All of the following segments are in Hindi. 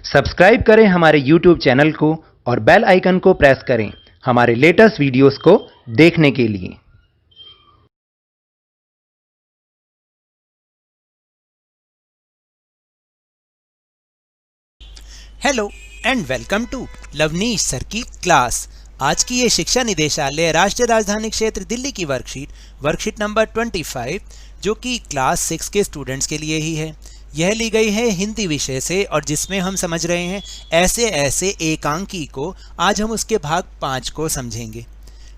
सब्सक्राइब करें हमारे YouTube चैनल को और बेल आइकन को प्रेस करें हमारे लेटेस्ट वीडियोस को देखने के लिए। Hello and welcome to Lavneesh sir की क्लास। आज की ये शिक्षा निदेशालय राष्ट्रीय राजधानी क्षेत्र दिल्ली की वर्कशीट नंबर 25 जो कि क्लास 6 के स्टूडेंट्स के लिए ही है। यह ली गई है हिंदी विषय से और जिसमें हम समझ रहे हैं ऐसे ऐसे एकांकी को। आज हम उसके भाग 5 को समझेंगे।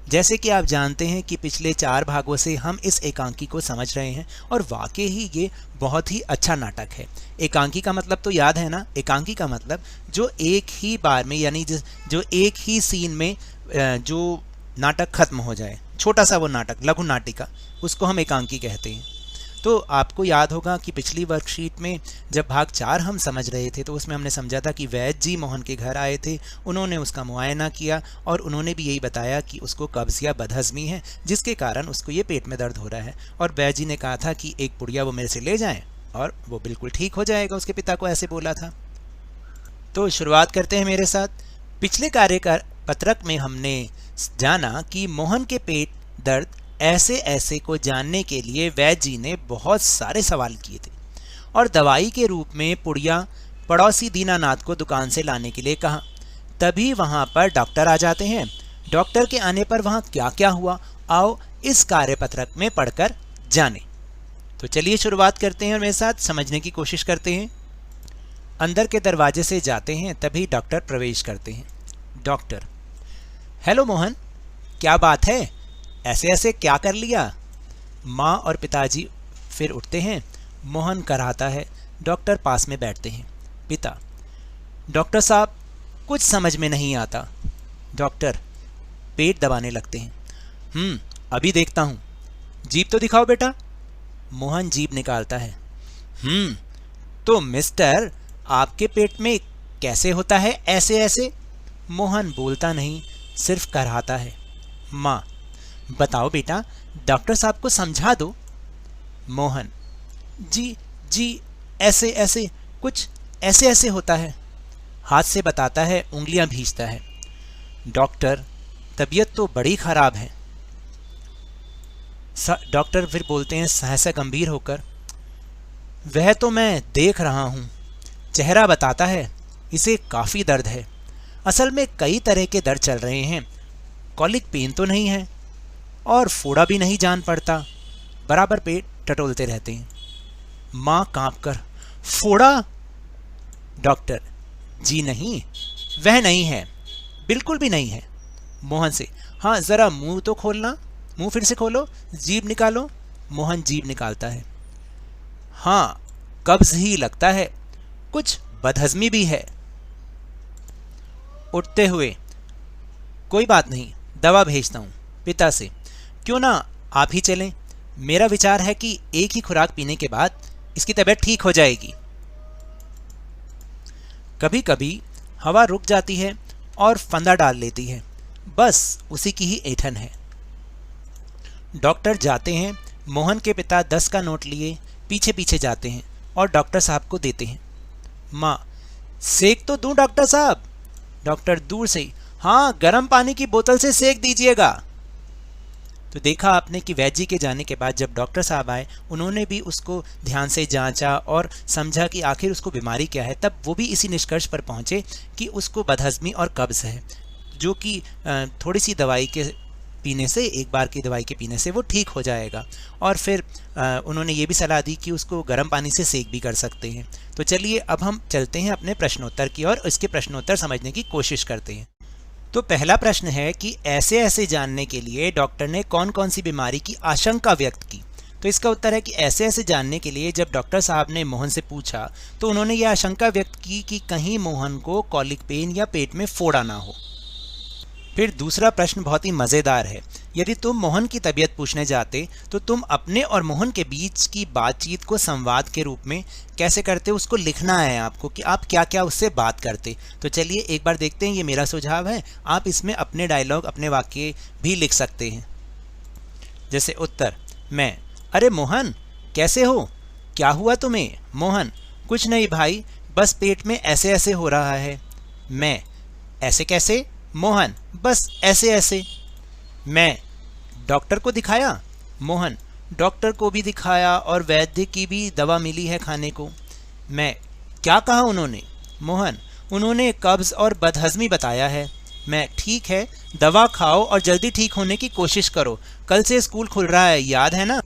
जैसे कि आप जानते हैं कि पिछले 4 भागों से हम इस एकांकी को समझ रहे हैं और वाकई ही ये बहुत ही अच्छा नाटक है। एकांकी का मतलब तो याद है ना? एकांकी का मतलब जो एक ही बार में यानी जो एक ही सीन में जो नाटक खत्म हो जाए, छोटा सा वो नाटक, लघु नाटिका, उसको हम एकांकी कहते हैं। तो आपको याद होगा कि पिछली वर्कशीट में जब भाग 4 हम समझ रहे थे तो उसमें हमने समझा था कि वैद्य जी मोहन के घर आए थे, उन्होंने उसका मुआयना किया और उन्होंने भी यही बताया कि उसको कब्ज़ या बदहज़मी है जिसके कारण उसको ये पेट में दर्द हो रहा है। और वैद्य जी ने कहा था कि एक पुड़िया वो मेरे से ले जाएं और वो बिल्कुल ठीक हो जाएगा। उसके पिता को ऐसे बोला था। तो शुरुआत करते हैं मेरे साथ। पिछले कार्यपत्रक में हमने जाना कि मोहन के पेट दर्द ऐसे ऐसे को जानने के लिए वैद्य जी ने बहुत सारे सवाल किए थे और दवाई के रूप में पुड़िया पड़ोसी दीनानाथ को दुकान से लाने के लिए कहा। तभी वहां पर डॉक्टर आ जाते हैं। डॉक्टर के आने पर वहां क्या क्या हुआ, आओ इस कार्यपत्रक में पढ़कर जाने। तो चलिए शुरुआत करते हैं और मेरे साथ समझने की कोशिश करते हैं। अंदर के दरवाजे से जाते हैं, तभी डॉक्टर प्रवेश करते हैं। डॉक्टर: हेलो मोहन, क्या बात है, ऐसे ऐसे क्या कर लिया? माँ और पिताजी फिर उठते हैं। मोहन कराहता है। डॉक्टर पास में बैठते हैं। पिता: डॉक्टर साहब, कुछ समझ में नहीं आता। डॉक्टर पेट दबाने लगते हैं। अभी देखता हूँ, जीभ तो दिखाओ बेटा। मोहन जीभ निकालता है। तो मिस्टर, आपके पेट में कैसे होता है ऐसे ऐसे? मोहन बोलता नहीं, सिर्फ कराहता है। माँ: बताओ बेटा, डॉक्टर साहब को समझा दो। मोहन: जी ऐसे ऐसे, कुछ ऐसे ऐसे होता है। हाथ से बताता है, उंगलियां भींचता है। डॉक्टर: तबीयत तो बड़ी खराब है। डॉक्टर फिर बोलते हैं सहसा गंभीर होकर, वह तो मैं देख रहा हूं, चेहरा बताता है इसे काफ़ी दर्द है। असल में कई तरह के दर्द चल रहे हैं। कॉलिक पेन तो नहीं है और फोड़ा भी नहीं जान पड़ता, बराबर पेट टटोलते रहते हैं। माँ कांपकर: फोड़ा? डॉक्टर: जी नहीं, वह नहीं है, बिल्कुल भी नहीं है। मोहन से: हाँ ज़रा मुंह तो खोलना, मुंह फिर से खोलो, जीभ निकालो। मोहन जीभ निकालता है। हाँ, कब्ज ही लगता है, कुछ बदहज़मी भी है। उठते हुए: कोई बात नहीं, दवा भेजता हूँ। पिता से: क्यों ना आप ही चलें, मेरा विचार है कि एक ही खुराक पीने के बाद इसकी तबीयत ठीक हो जाएगी। कभी कभी हवा रुक जाती है और फंदा डाल लेती है, बस उसी की ही ऐंठन है। डॉक्टर जाते हैं। मोहन के पिता 10 का नोट लिए पीछे पीछे जाते हैं और डॉक्टर साहब को देते हैं। माँ: सेक तो दूं डॉक्टर साहब? डॉक्टर दूर से: हाँ, गर्म पानी की बोतल से सेक दीजिएगा। तो देखा आपने कि वैद्य जी के जाने के बाद जब डॉक्टर साहब आए, उन्होंने भी उसको ध्यान से जांचा और समझा कि आखिर उसको बीमारी क्या है। तब वो भी इसी निष्कर्ष पर पहुंचे कि उसको बदहज़मी और कब्ज़ है, जो कि थोड़ी सी दवाई के पीने से, एक बार की दवाई के पीने से वो ठीक हो जाएगा। और फिर उन्होंने ये भी सलाह दी कि उसको गर्म पानी से सेक भी कर सकते हैं। तो चलिए अब हम चलते हैं अपने प्रश्नोत्तर की और इसके प्रश्नोत्तर समझने की कोशिश करते हैं। तो पहला प्रश्न है कि ऐसे ऐसे जानने के लिए डॉक्टर ने कौन कौन सी बीमारी की आशंका व्यक्त की? तो इसका उत्तर है कि ऐसे ऐसे जानने के लिए जब डॉक्टर साहब ने मोहन से पूछा तो उन्होंने ये आशंका व्यक्त की कि कहीं मोहन को कॉलिक पेन या पेट में फोड़ा ना हो। फिर दूसरा प्रश्न बहुत ही मज़ेदार है। यदि तुम मोहन की तबीयत पूछने जाते तो तुम अपने और मोहन के बीच की बातचीत को संवाद के रूप में कैसे करते, उसको लिखना है आपको कि आप क्या क्या उससे बात करते। तो चलिए एक बार देखते हैं, ये मेरा सुझाव है, आप इसमें अपने डायलॉग, अपने वाक्य भी लिख सकते हैं। जैसे उत्तर: मैं: अरे मोहन, कैसे हो, क्या हुआ तुम्हें? मोहन: कुछ नहीं भाई, बस पेट में ऐसे ऐसे हो रहा है। मैं, ऐसे कैसे? मोहन, बस ऐसे ऐसे। मैं, डॉक्टर को दिखाया? मोहन, डॉक्टर को भी दिखाया और वैद्य की भी दवा मिली है खाने को। मैं, क्या कहा उन्होंने? मोहन, उन्होंने कब्ज और बदहजमी बताया है। मैं, ठीक है, दवा खाओ और जल्दी ठीक होने की कोशिश करो, कल से स्कूल खुल रहा है, याद है ना?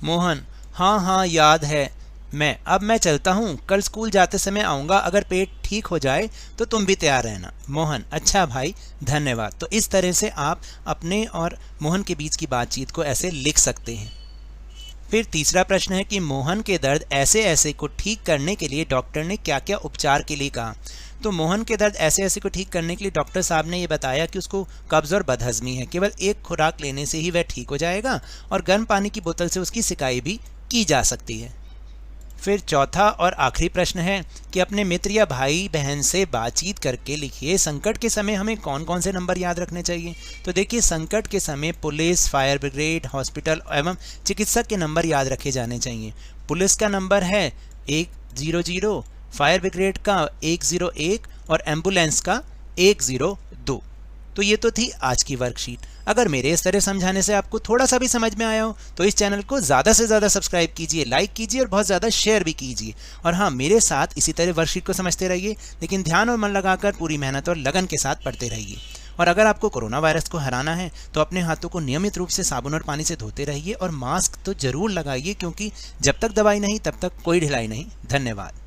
मोहन, हाँ हाँ याद है। मैं, अब मैं चलता हूँ, कल स्कूल जाते समय आऊँगा, अगर पेट ठीक हो जाए तो तुम भी तैयार रहना। मोहन, अच्छा भाई, धन्यवाद। तो इस तरह से आप अपने और मोहन के बीच की बातचीत को ऐसे लिख सकते हैं। फिर तीसरा प्रश्न है कि मोहन के दर्द ऐसे ऐसे को ठीक करने के लिए डॉक्टर ने क्या क्या उपचार के लिए कहा। तो मोहन के दर्द ऐसे ऐसे को ठीक करने के लिए डॉक्टर साहब ने ये बताया कि उसको कब्ज और बदहजमी है, केवल एक खुराक लेने से ही वह ठीक हो जाएगा और गर्म पानी की बोतल से उसकी सिकाई भी की जा सकती है। फिर चौथा और आखिरी प्रश्न है कि अपने मित्र या भाई बहन से बातचीत करके लिखिए संकट के समय हमें कौन कौन से नंबर याद रखने चाहिए। तो देखिए, संकट के समय पुलिस, फायर ब्रिगेड, हॉस्पिटल एवं चिकित्सक के नंबर याद रखे जाने चाहिए। पुलिस का नंबर है 100, फायर ब्रिगेड का 101 और एम्बुलेंस का 102। तो ये तो थी आज की वर्कशीट। अगर मेरे इस तरह समझाने से आपको थोड़ा सा भी समझ में आया हो तो इस चैनल को ज़्यादा से ज़्यादा सब्सक्राइब कीजिए, लाइक कीजिए और बहुत ज़्यादा शेयर भी कीजिए। और हाँ, मेरे साथ इसी तरह वर्कशीट को समझते रहिए, लेकिन ध्यान और मन लगाकर पूरी मेहनत और लगन के साथ पढ़ते रहिए। और अगर आपको कोरोना वायरस को हराना है तो अपने हाथों को नियमित रूप से साबुन और पानी से धोते रहिए और मास्क तो ज़रूर लगाइए, क्योंकि जब तक दवाई नहीं तब तक कोई ढिलाई नहीं। धन्यवाद।